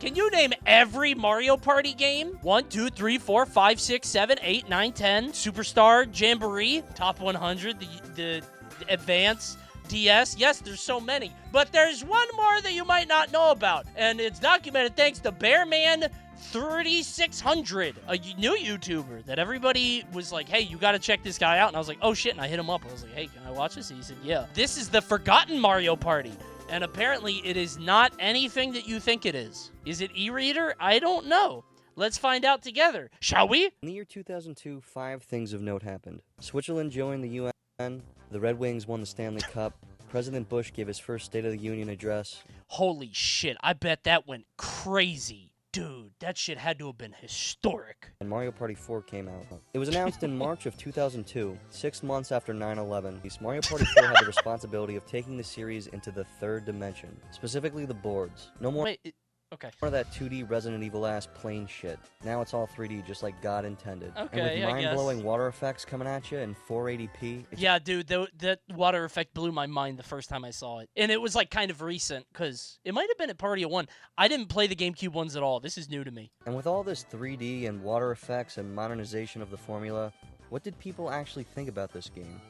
Can you name every Mario Party game? 1, 2, 3, 4, 5, 6, 7, 8, 9, 10. Superstar, Jamboree, Top 100, the Advance, DS. Yes, there's so many. But there's one more that you might not know about. And it's documented thanks to Bearman 3600, a new YouTuber that everybody was like, hey, you got to check this guy out. And I was like, oh shit. And I hit him up. I was like, hey, can I watch this? And he said, yeah. This is the Forgotten Mario Party. And apparently it is not anything that you think it is. Is it e-reader? I don't know. Let's find out together, shall we? In the year 2002, 5 things of note happened. Switzerland joined the UN, the Red Wings won the Stanley Cup, President Bush gave his first State of the Union address. Holy shit, I bet that went crazy. Dude, that shit had to have been historic. And Mario Party 4 came out. It was announced in March of 2002, 6 months after 9/11. Mario Party 4 had the responsibility of taking the series into the third dimension, specifically the boards. No more Okay. more of that 2D Resident Evil-ass plain shit. Now it's all 3D, just like God intended. Okay, and with mind-blowing water effects coming at you in 480p. Yeah, dude, that water effect blew my mind the first time I saw it. And it was, like, kind of recent, because it might have been at Party of One. I didn't play the GameCube ones at all. This is new to me. And with all this 3D and water effects and modernization of the formula, what did people actually think about this game?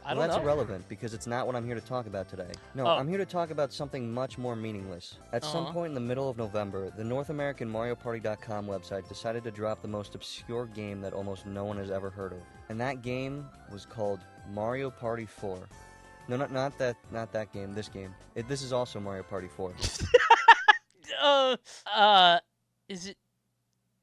Well, that's irrelevant, because it's not what I'm here to talk about today. No, I'm here to talk about something much more meaningless. At some point in the middle of November, the North American MarioParty.com website decided to drop the most obscure game that almost no one has ever heard of. And that game was called Mario Party 4. No, not that game, this game. This is also Mario Party 4. Is it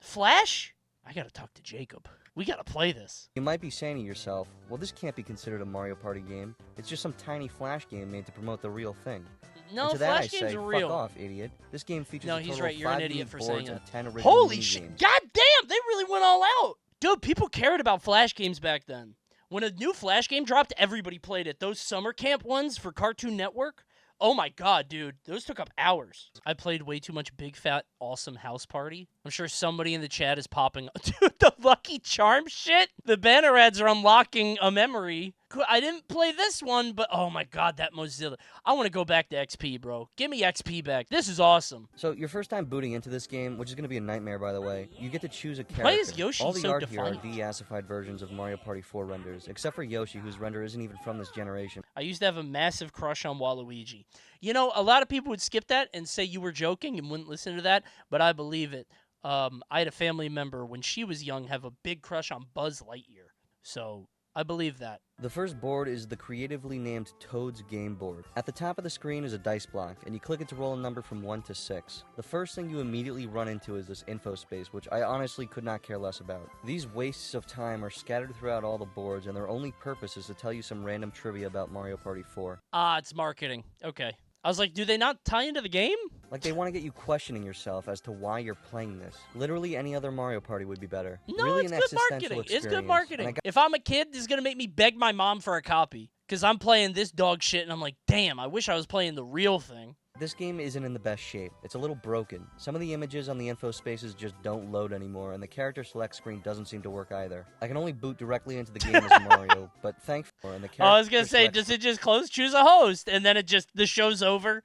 Flash? I gotta talk to Jacob. We gotta play this. You might be saying to yourself, well, this can't be considered a Mario Party game. It's just some tiny Flash game made to promote the real thing. No, and to that Flash I games say, are real. Fuck off, idiot. This game features No, a he's total right. of You're an 5 idiot unique for boards saying and that. 10 original Holy mini shit! games. God damn, they really went all out. Dude, people cared about Flash games back then. When a new Flash game dropped, everybody played it. Those summer camp ones for Cartoon Network. Oh my god, dude. Those took up hours. I played way too much Big Fat Awesome House Party. I'm sure somebody in the chat is popping up. Dude, the Lucky Charm shit? The banner ads are unlocking a memory. I didn't play this one, but oh my god, that Mozilla. I want to go back to XP, bro. Give me XP back. This is awesome. So, your first time booting into this game, which is going to be a nightmare, by the way, you get to choose a character. Why is Yoshi All the so art here are defiant? de-assified versions of Mario Party 4 renders, except for Yoshi, whose render isn't even from this generation. I used to have a massive crush on Waluigi. You know, a lot of people would skip that and say you were joking and wouldn't listen to that, but I believe it. I had a family member, when she was young, have a big crush on Buzz Lightyear. So, I believe that. The first board is the creatively named Toad's Game Board. At the top of the screen is a dice block, and you click it to roll a number from 1 to 6. The first thing you immediately run into is this info space, which I honestly could not care less about. These wastes of time are scattered throughout all the boards, and their only purpose is to tell you some random trivia about Mario Party 4. Ah, it's marketing. Okay. I was like, do they not tie into the game? Like, they want to get you questioning yourself as to why you're playing this. Literally any other Mario Party would be better. No, really it's an good existential marketing. It's good experience. marketing. If I'm a kid, this is going to make me beg my mom for a copy. Because I'm playing this dog shit, and I'm like, damn, I wish I was playing the real thing. This game isn't in the best shape. It's a little broken. Some of the images on the info spaces just don't load anymore, and the character select screen doesn't seem to work either. I can only boot directly into the game as Mario, but thankfully, and the character I was going to say, does it just close? Choose a host, and then the show's over.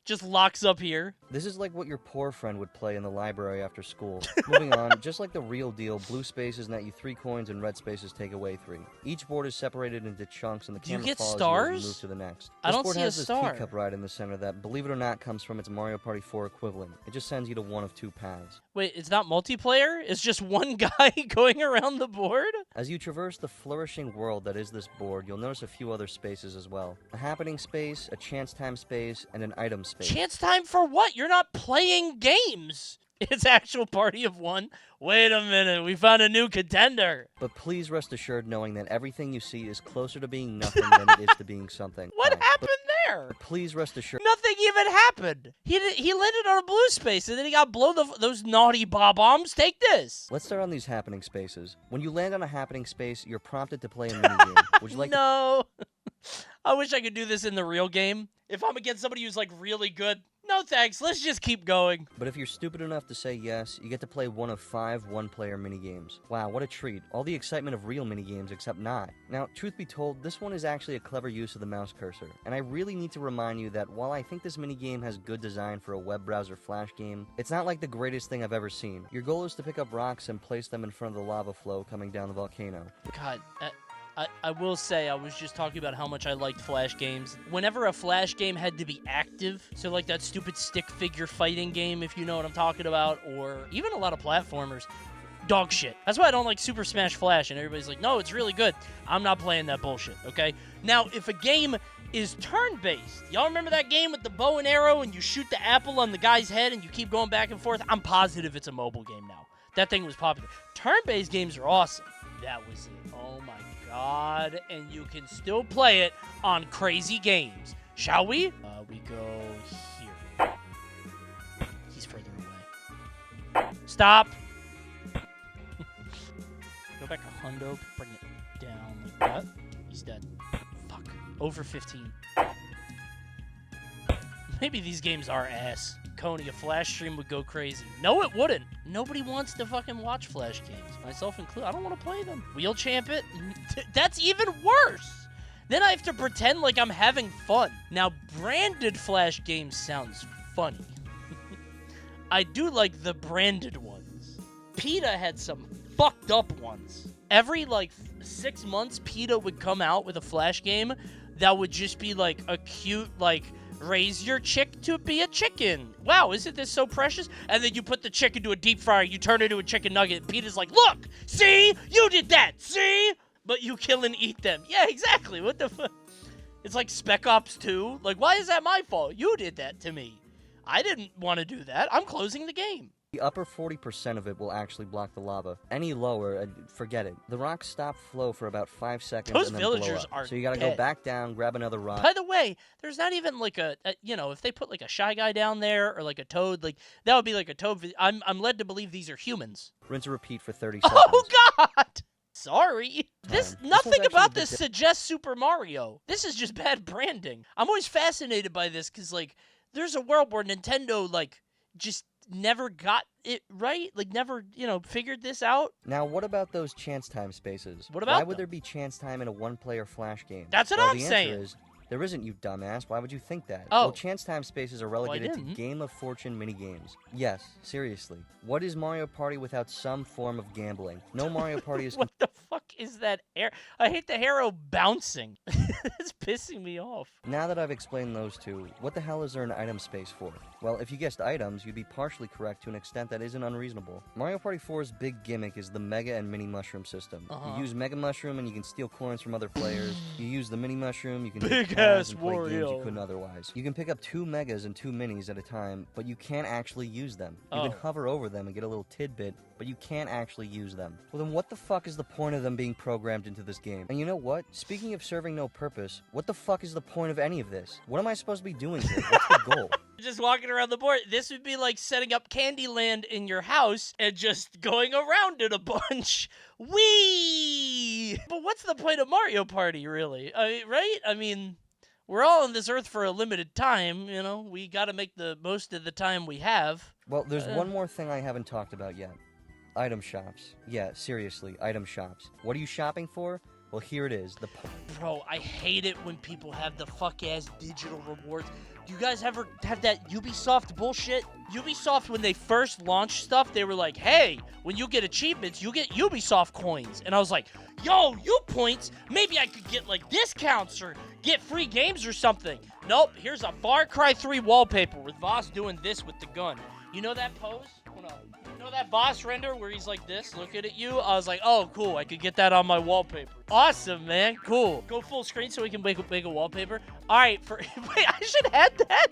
Just locks up here. This is like what your poor friend would play in the library after school. Moving on, just like the real deal, blue spaces net you 3 coins and red spaces take away 3. Each board is separated into chunks and the camera get follows stars? you as you move to the next. I don't board see a has this star. teacup ride in the center that, believe it or not, comes from its Mario Party 4 equivalent. It just sends you to one of 2 paths. Wait, it's not multiplayer? It's just one guy going around the board? As you traverse the flourishing world that is this board, you'll notice a few other spaces as well. A happening space, a chance time space, and an item space. Chance time for what? You're not playing games. It's actual Party of One. Wait a minute, we found a new contender. But please rest assured knowing that everything you see is closer to being nothing than it is to being something. What happened there? But please rest assured. Nothing even happened. He landed on a blue space, and then he got blown those naughty bombs. Take this. Let's start on these happening spaces. When you land on a happening space, you're prompted to play a minigame. Would you like No. I wish I could do this in the real game. If I'm against somebody who's, like, really good, No thanks, let's just keep going. But if you're stupid enough to say yes, you get to play one of 5 one-player minigames. Wow, what a treat. All the excitement of real minigames, except not. Now, truth be told, this one is actually a clever use of the mouse cursor, and I really need to remind you that while I think this minigame has good design for a web browser Flash game, it's not like the greatest thing I've ever seen. Your goal is to pick up rocks and place them in front of the lava flow coming down the volcano. God, I will say, I was just talking about how much I liked Flash games. Whenever a Flash game had to be active, so like that stupid stick figure fighting game, if you know what I'm talking about, or even a lot of platformers, dog shit. That's why I don't like Super Smash Flash, and everybody's like, no, it's really good. I'm not playing that bullshit, okay? Now, if a game is turn-based, y'all remember that game with the bow and arrow, and you shoot the apple on the guy's head, and you keep going back and forth? I'm positive it's a mobile game now. That thing was popular. Turn-based games are awesome. That was it. Oh my God, and you can still play it on crazy games. Shall we? We go here. He's further away. Stop. Go back a hundo, bring it down like that. He's dead. Fuck. Over 15. Maybe these games are ass. Coney, a Flash stream would go crazy. No, it wouldn't. Nobody wants to fucking watch Flash games, myself included. I don't want to play them. Wheel champ it? That's even worse. Then I have to pretend like I'm having fun. Now, branded Flash games sounds funny. I do like the branded ones. PETA had some fucked up ones. Every, 6 months, PETA would come out with a Flash game that would just be, a cute, raise your chick to be a chicken. Wow, isn't this so precious? And then you put the chicken into a deep fryer, you turn it into a chicken nugget, and PETA's like, look, see? You did that, see? But you kill and eat them. Yeah, exactly. What the fuck? It's like Spec Ops 2. Why is that my fault? You did that to me. I didn't want to do that. I'm closing the game. The upper 40% of it will actually block the lava. Any lower, forget it. The rocks stop flow for about 5 seconds Those and then villagers blow up. are So you gotta dead. go back down, grab another rock. By the way, there's not even if they put a Shy Guy down there or a Toad, that would be a Toad. I'm led to believe these are humans. Rinse and repeat for 30 seconds. Oh God! Sorry. Nothing about this suggests Super Mario. This is just bad branding. I'm always fascinated by this because there's a world where Nintendo just never got it right, never, figured this out. Now, what about those chance time spaces? What about Why would them? there be chance time in a one-player Flash game? That's what Well, I'm the saying. answer is, there isn't, you dumbass. Why would you think that? Oh. Well, chance time spaces are relegated to didn't. Game of Fortune minigames. Yes, seriously. What is Mario Party without some form of gambling? No Mario Party is... What the fuck is that air? I hate the arrow bouncing. It's pissing me off. Now that I've explained those two, what the hell is there an item space for? Well, if you guessed items, you'd be partially correct to an extent that isn't unreasonable. Mario Party 4's big gimmick is the Mega and Mini Mushroom system. You use Mega Mushroom and you can steal coins from other players. You use the Mini Mushroom, you can Big take ass paths and play games you Wario. couldn't otherwise. You can pick up 2 Megas and 2 Minis at a time, but you can't actually use them. You can hover over them and get a little tidbit, but you can't actually use them. Well then what the fuck is the point of them being programmed into this game? And you know what? Speaking of serving no purpose, what the fuck is the point of any of this? What am I supposed to be doing here? What's the goal? Just walking around the board. This would be like setting up Candyland in your house and just going around it a bunch. Whee! But what's the point of Mario Party, really? Right? I mean, we're all on this earth for a limited time, We gotta make the most of the time we have. Well, there's one more thing I haven't talked about yet. Item shops. Yeah, seriously, item shops. What are you shopping for? Well, here it is. Bro, I hate it when people have the fuck-ass digital rewards. Do you guys ever have that Ubisoft bullshit? Ubisoft, when they first launched stuff, they were like, hey, when you get achievements, you get Ubisoft coins. And I was like, yo, points? Maybe I could get, discounts or get free games or something. Nope, here's a Far Cry 3 wallpaper with Voss doing this with the gun. You know that pose? Hold on. You know that boss render where he's like this, looking at you? I was like, oh, cool, I could get that on my wallpaper. Awesome, man, cool. Go full screen so we can make a wallpaper. All right, wait, I should add that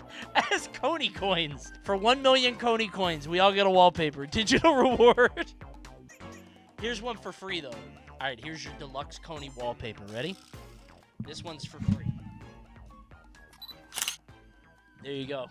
as Coney coins. For 1 million Coney coins, we all get a wallpaper. Digital reward. Here's one for free, though. All right, here's your deluxe Coney wallpaper. Ready? This one's for free. There you go.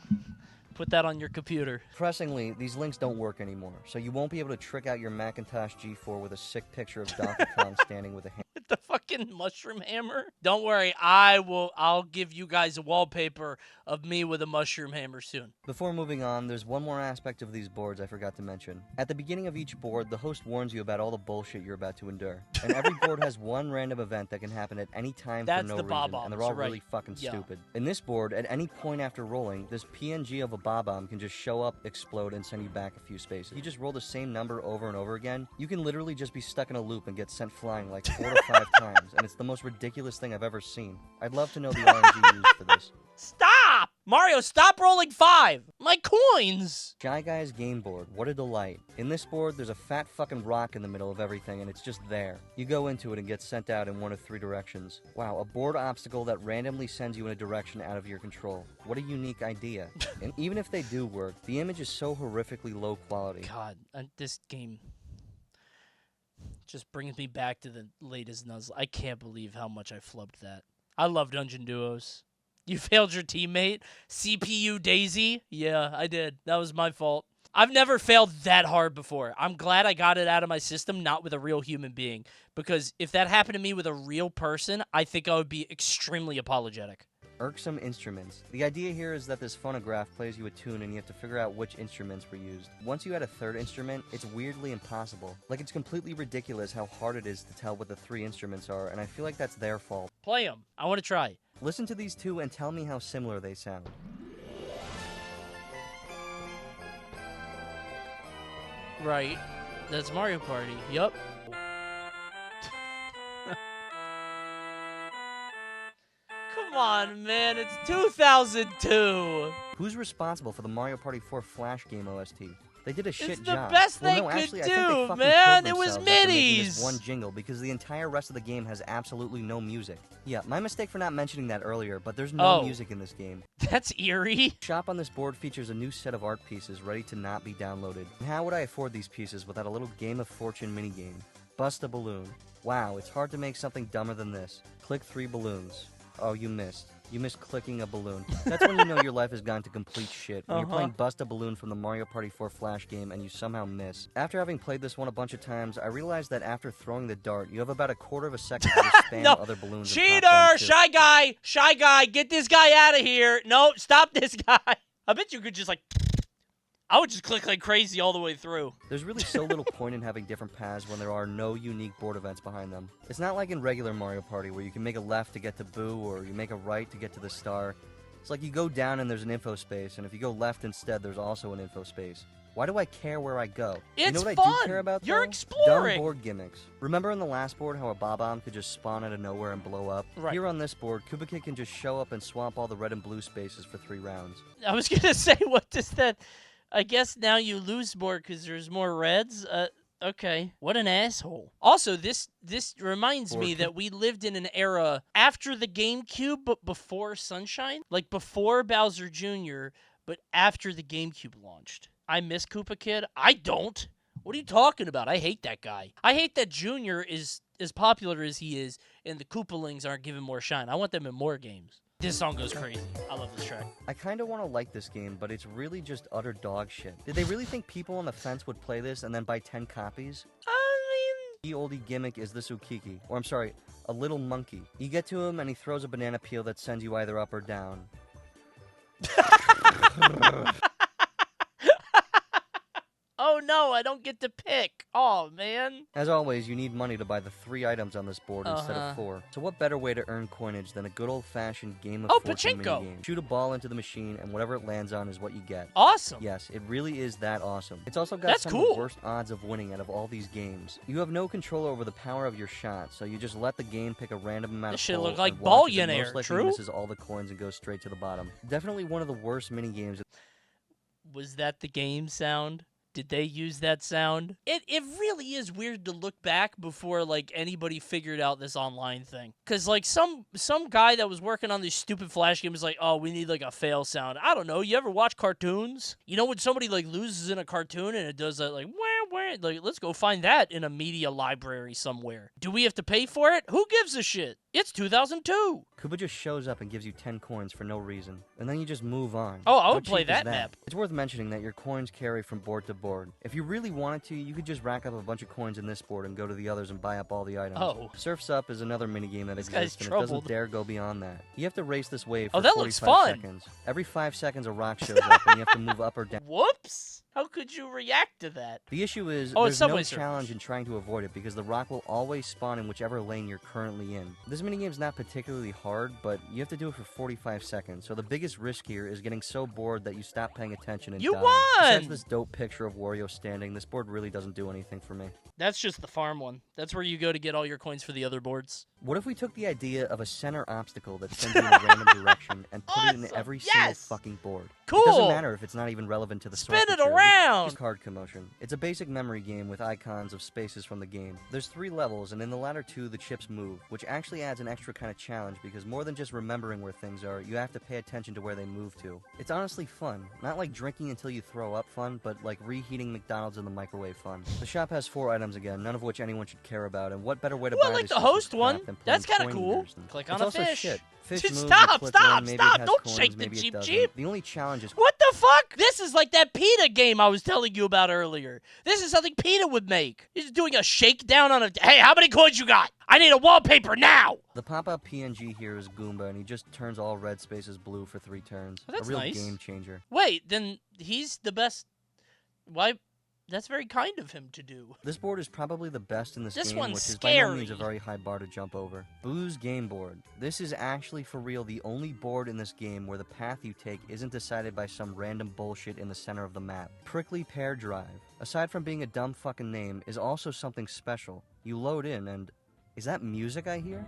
Put that on your computer. Pressingly, these links don't work anymore, so you won't be able to trick out your Macintosh G4 with a sick picture of Donkey Kong standing with a hand. with the fucking mushroom hammer. Don't worry, I'll give you guys a wallpaper of me with a mushroom hammer soon. Before moving on, there's one more aspect of these boards I forgot to mention. At the beginning of each board, the host warns you about all the bullshit you're about to endure. And every board has one random event that can happen at any time for no reason, and they're all really fucking stupid. In this board, at any point after rolling, this PNG of a bomb can just show up, explode, and send you back a few spaces. If you just roll the same number over and over again, you can literally just be stuck in a loop and get sent flying like 4 to 5 times, and it's the most ridiculous thing I've ever seen. I'd love to know the RNG used for this. Stop! Mario, stop rolling 5! My coins! Shy Guy's game board, what a delight. In this board, there's a fat fucking rock in the middle of everything, and it's just there. You go into it and get sent out in one of 3 directions. Wow, a board obstacle that randomly sends you in a direction out of your control. What a unique idea. And even if they do work, the image is so horrifically low quality. God, this game just brings me back to the latest nuzzle. I can't believe how much I flubbed that. I love Dungeon Duos. You failed your teammate? CPU Daisy? Yeah, I did. That was my fault. I've never failed that hard before. I'm glad I got it out of my system, not with a real human being. Because if that happened to me with a real person, I think I would be extremely apologetic. Irksome instruments. The idea here is that this phonograph plays you a tune and you have to figure out which instruments were used. Once you add a third instrument, it's weirdly impossible. Like, it's completely ridiculous how hard it is to tell what the 3 instruments are, and I feel like that's their fault. Play them. I want to try. Listen to these 2 and tell me how similar they sound. Right. That's Mario Party. Yup. Come on, man. It's 2002. Who's responsible for the Mario Party 4 Flash game OST? They did a shit job. It's the best they no, could actually, do, I think they fucking man. killed It was themselves after making middies. this one jingle because the entire rest of the game has absolutely no music. Yeah, my mistake for not mentioning that earlier, but there's no music in this game. That's eerie. Shop on this board features a new set of art pieces ready to not be downloaded. And how would I afford these pieces without a little Game of Fortune minigame? Bust a balloon. Wow, it's hard to make something dumber than this. Click 3 balloons. Oh, you missed. You missed clicking a balloon. That's when you know your life has gone to complete shit. When you're playing Bust a Balloon from the Mario Party 4 Flash game and you somehow miss. After having played this one a bunch of times, I realized that after throwing the dart, you have about a quarter of a second to spam other balloons. Cheater! Shy Guy! Shy Guy! Get this guy out of here! No, stop this guy! I bet you could just, like... I would just click like crazy all the way through. There's really so little point in having different paths when there are no unique board events behind them. It's not like in regular Mario Party where you can make a left to get to Boo or you make a right to get to the star. It's like you go down and there's an info space, and if you go left instead, there's also an info space. Why do I care where I go? It's you know what fun. I do care about, You're though? exploring. Dumb board gimmicks. Remember in the last board how a bomb could just spawn out of nowhere and blow up? Right. Here on this board, Koopa Kid can just show up and swamp all the red and blue spaces for 3 rounds. I was gonna say, what does that... I guess now you lose more because there's more reds. Okay. What an asshole. Also, this reminds me that we lived in an era after the GameCube, but before Sunshine. Like, before Bowser Jr., but after the GameCube launched. I miss Koopa Kid. I don't. What are you talking about? I hate that guy. I hate that Jr. is as popular as he is, and the Koopalings aren't given more shine. I want them in more games. This song goes crazy. I love this track. I kind of want to like this game, but it's really just utter dog shit. Did they really think people on the fence would play this and then buy 10 copies? The oldie gimmick is the Tsukiki, or I'm sorry, a little monkey. You get to him and he throws a banana peel that sends you either up or down. Oh no, I don't get to pick. Oh, man. As always, you need money to buy the 3 items on this board instead of 4. So what better way to earn coinage than a good old-fashioned game of fortune minigame? Shoot a ball into the machine, and whatever it lands on is what you get. Awesome. Yes, it really is that awesome. It's also got some of the worst odds of winning out of all these games. You have no control over the power of your shot, so you just let the game pick a random amount of balls. Look like Ballionaire, most likely misses all the coins and goes straight to the bottom. Definitely one of the worst minigames. Was that the game sound? Did they use that sound? It really is weird to look back before, like, anybody figured out this online thing. Because, like, some guy that was working on this stupid Flash game was like, oh, we need, like, a fail sound. I don't know. You ever watch cartoons? You know when somebody, like, loses in a cartoon and it does that, like, wah, wah, right, like, let's go find that in a media library somewhere. Do we have to pay for it? Who gives a shit? It's 2002. Koopa just shows up and gives you 10 coins for no reason, and then you just move on. Oh, I How would play cheap is that map. It's worth mentioning that your coins carry from board to board. If you really wanted to, you could just rack up a bunch of coins in this board and go to the others and buy up all the items. Oh. Surf's Up is another minigame that This exists, guy's and it doesn't troubled. dare go beyond that. You have to race this wave for Oh, that 45 looks fun. seconds. Every 5 seconds a rock shows up, and you have to move up or down. Whoops. How could you react to that? The issue is, Oh, there's it's no Subway challenge Surfers. in trying to avoid it because the rock will always spawn in whichever lane you're currently in. This minigame's not particularly hard, but you have to do it for 45 seconds, so the biggest risk here is getting so bored that you stop paying attention and You die. won! Besides this dope picture of Wario standing, this board really doesn't do anything for me. That's just the farm one. That's where you go to get all your coins for the other boards. What if we took the idea of a center obstacle that sends you in a random direction and put it in Awesome! every Yes! single fucking board? Cool! It doesn't matter if it's not even relevant to the source Spin it material. around! Just card commotion. It's a basic memory game with icons of spaces from the game. There's 3 levels, and in the latter 2, the chips move, which actually adds an extra kind of challenge because more than just remembering where things are, you have to pay attention to where they move to. It's honestly fun. Not like drinking until you throw up fun, but like reheating McDonald's in the microwave fun. The shop has 4 items again, none of which anyone should care about, and what better way to Well, buy like this the useless host crap one. than playing That's kinda coin cool. eaters? Click It's on a also fish. shit. Fish Dude, moves, stop, you click stop, one, maybe stop. it has Don't coins, shake the maybe it Jeep doesn't. Jeep. The only challenge is What the fuck? This is like that PETA game I was telling you about earlier. This is something PETA would make. He's doing a shakedown on a... Hey, how many coins you got? I need a wallpaper now! the pop-up PNG here is Goomba, and he just turns all red spaces blue for 3 turns. Oh, that's a real nice. game changer. Wait, then he's the best... Why... That's very kind of him to do. This board is probably the best in this This game, one's which is by no means a scary. very high bar to jump over. Boo's Game Board. This is actually, for real, the only board in this game where the path you take isn't decided by some random bullshit in the center of the map. Prickly Pear Drive, aside from being a dumb fucking name, is also something special. You load in and... Is that music I hear?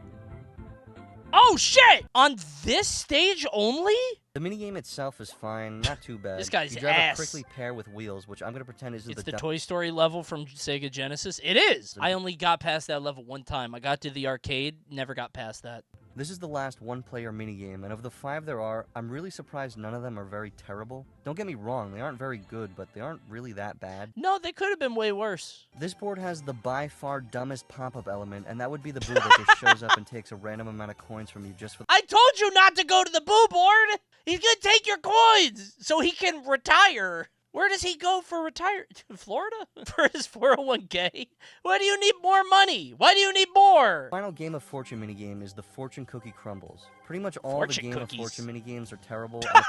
Oh, shit! On this stage only? The minigame itself is fine, not too bad. This guy's You drive ass. a prickly pear with wheels, which I'm gonna pretend isn't It's the the Toy Story level from Sega Genesis. It is! I only got past that level one time. I got to the arcade, never got past that. This is the last one-player minigame, and of the 5 there are, I'm really surprised none of them are very terrible. Don't get me wrong, they aren't very good, but they aren't really that bad. No, they could have been way worse. This board has the by far dumbest pop-up element, and that would be the boo that just shows up and takes a random amount of coins from you just for... I told you not to go to the boo board! He's gonna take your coins so he can retire. Where does he go for retire? Florida? For his 401k? Why do you need more money? Why do you need more? Final Game of Fortune minigame is the Fortune Cookie Crumbles. Pretty much all Fortune the Game cookies. of Fortune minigames are terrible, and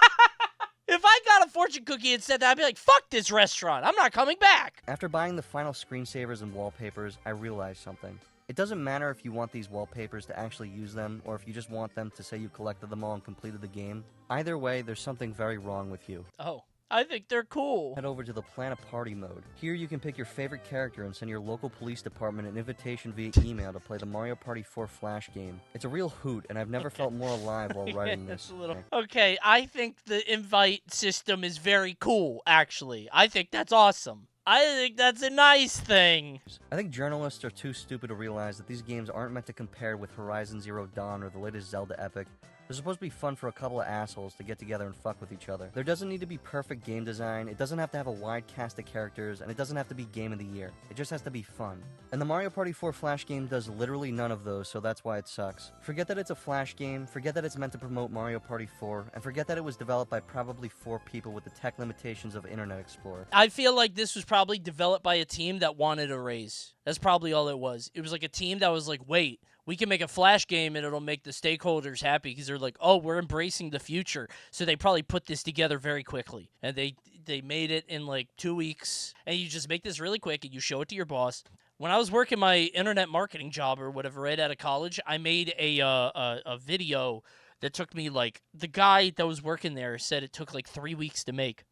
If I got a fortune cookie and said that, I'd be like, fuck this restaurant. I'm not coming back. after buying the final screensavers and wallpapers, I realized something. It doesn't matter if you want these wallpapers to actually use them, or if you just want them to say you collected them all and completed the game. Either way, there's something very wrong with you. Oh, I think they're cool. Head over to the Plan a Party mode. Here you can pick your favorite character and send your local police department an invitation via email to play the Mario Party 4 Flash game. It's a real hoot, and I've never felt more alive while writing It's this. a little... Okay, I think the invite system is very cool, actually. I think that's awesome. I think that's a nice thing. I think journalists are too stupid to realize that these games aren't meant to compare with Horizon Zero Dawn or the latest Zelda epic. They're supposed to be fun for a couple of assholes to get together and fuck with each other. There doesn't need to be perfect game design, it doesn't have to have a wide cast of characters, and it doesn't have to be Game of the Year. It just has to be fun. And the Mario Party 4 Flash game does literally none of those, so that's why it sucks. Forget that it's a Flash game, forget that it's meant to promote Mario Party 4, and forget that it was developed by probably 4 people with the tech limitations of Internet Explorer. I feel like this was probably developed by a team that wanted a raise. That's probably all it was. It was like a team that was like, wait, we can make a Flash game and it'll make the stakeholders happy because they're like, oh, we're embracing the future. So they probably put this together very quickly. And they made it in like 2 weeks. And you just make this really quick and you show it to your boss. When I was working my internet marketing job or whatever right out of college, I made a video that took me like, the guy that was working there said it took like 3 weeks to make.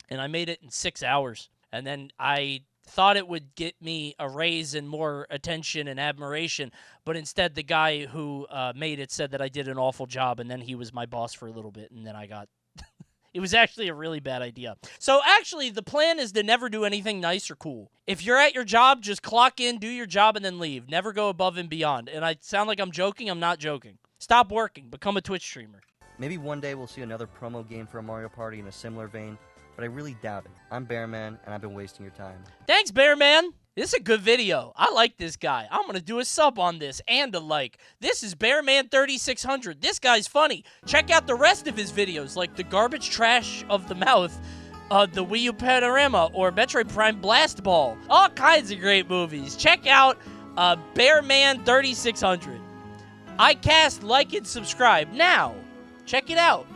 And I made it in 6 hours. And then I thought it would get me a raise and more attention and admiration, but instead the guy who made it said that I did an awful job, and then he was my boss for a little bit, and then I got... It was actually a really bad idea. So actually, the plan is to never do anything nice or cool. If you're at your job, just clock in, do your job, and then leave. Never go above and beyond. And I sound like I'm joking. I'm not joking. Stop working. Become a Twitch streamer. Maybe one day we'll see another promo game for a Mario Party in a similar vein. but I really doubt it. I'm Bearman, and I've been wasting your time. Thanks, Bearman. This is a good video. I like this guy. I'm going to do a sub on this and a like. This is Bearman3600. This guy's funny. Check out the rest of his videos, like the Garbage Trash of the Mouth, the Wii U Panorama, or Metroid Prime Blast Ball. All kinds of great movies. Check out Bearman3600. I cast, like, and subscribe now. Check it out.